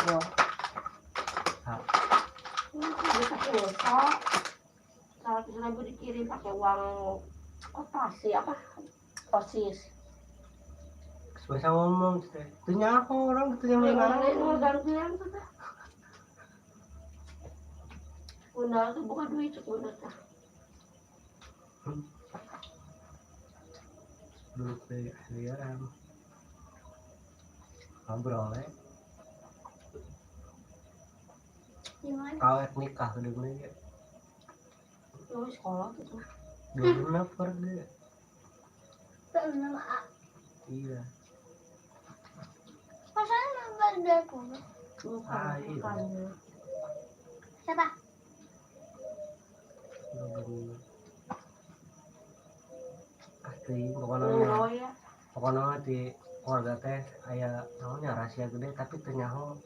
Yo. Ini bisa pulsa. 100.000 dikirim pakai uang operasi apa? OSIS. Bisa ngomong, itu nyaho orang gitu yang mana? Gantian tuh. Undang tuh bukan duit cukup dah. Duit dari ahlian. Ngobrol ya. Awet nikah udah mulai ya. Lu sekolah gitu. 26 pergi. 26 A. Iya. Masanya nambah 20. Bukan. Siapa? Asli Ya. pokoknya di keluarga teh aya namanya rahasia gede tapi ternyaho.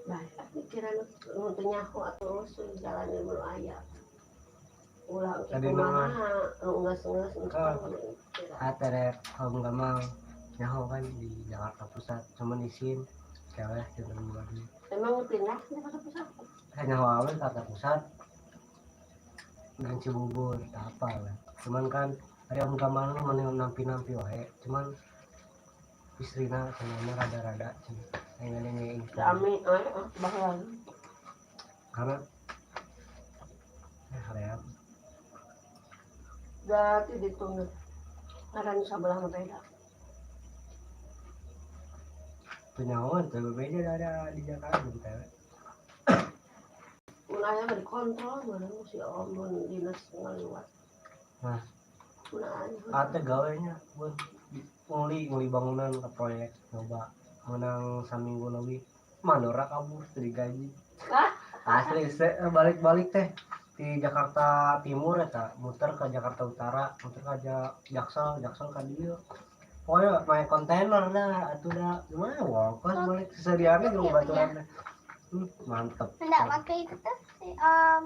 Nah, pikiran lu ternyaho atau jalannya belum aya. Ulang ke mana? Lu enggak Aterek kaum gamal nyaho kan di Jakarta Pusat cuman izin cewek gitu buat ini. Emang pindah ke Jakarta Pusat? Nyaho awal Jakarta Pusat dan Cibubur apa lah. Cuman kan ada om gamal lu mending nampi wae. Cuman istrina kenanya rada-rada ini Kami bahwa karena ream berarti ditunggu ada sebelah beda penyawan itu beda ada di Jakarta gitu ya. Unaya nggak dikontrol mana si om dinas ngeliwat. Nah, Unaya ada gawainya buat nguli bangunan ke proyek coba menang saminggu lebih manora kabur dari gaji. Asli balik teh di Jakarta Timur ya muter ke Jakarta Utara muter ke Jaksel ke dia pokoknya main kontainer dah itu dah gimana walkos balik sesediaannya juga baturan mantep Enggak pakai itu tuh si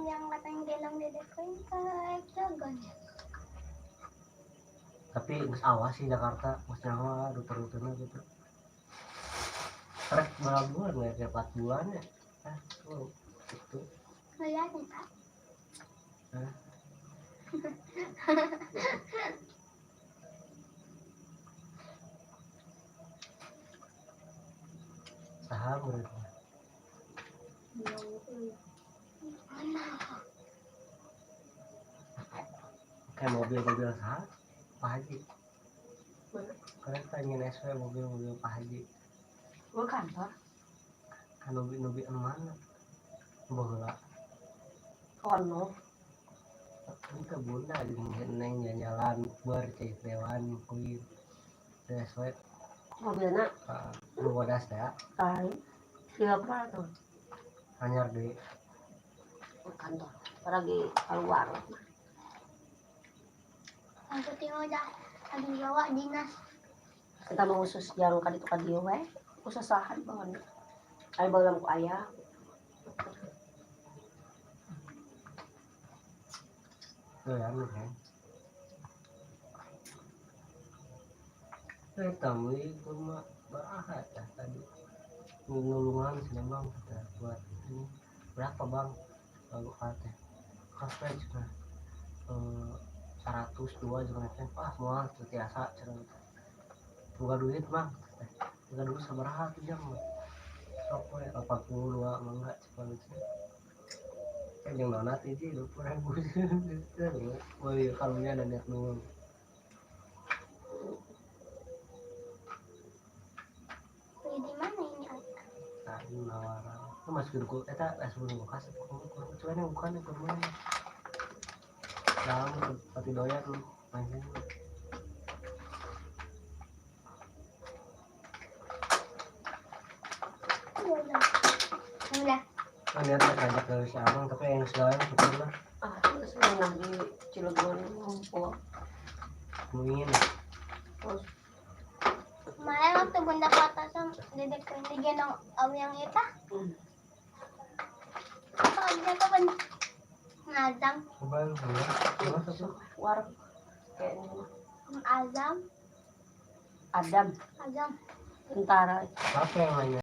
yang katanya gelong dedekin ke Cilegon. tapi nggak awas sih Jakarta maksudnya mah rute-rutenya gitu trek berapa bulan ya kayak 4 bulan ya itu Kelihatin Pak. saham berarti kayak mobil saham Pak Haji kalian pengen SW mobil Pak Haji gua kantor kan nubi mana bola kono itu bunda di neng jalan bercek dewan kuir SW mobilnya lu wadas ya kai siapa tuh anyar deh kantor lagi keluar Aku tinggal lagi bawa dinas. kita mau khusus yang kaditu we usahaan banget ayo balam ku ayah tuh ya lu kan tamu itu mah bahaya tadi ngulungan memang kita buat ini berapa bang lalu kata kafe juga 102 juga kan mual terbiasa cerita buka duit bang buka duit sabaraha tuh jam sok we 82 mangga cepat itu kan yang mana tadi 20.000 boleh karunya dan lihat dulu Beli di mana ini? nah ini nawaran itu masuk ke eta sebelum bekas cuman yang bukan itu mana dalam seperti doyan lu main Udah. kan niatnya ngajak ke si abang tapi yang segalanya syukur lah terus mana di Cilegon ngumpul mungkin terus Kemarin waktu bunda foto sama dedek digendong om yang itu. Apa bisa kapan? Ngazam. coba lu ya warung kayaknya Azam. Adam Azam. tentara apa yang lainnya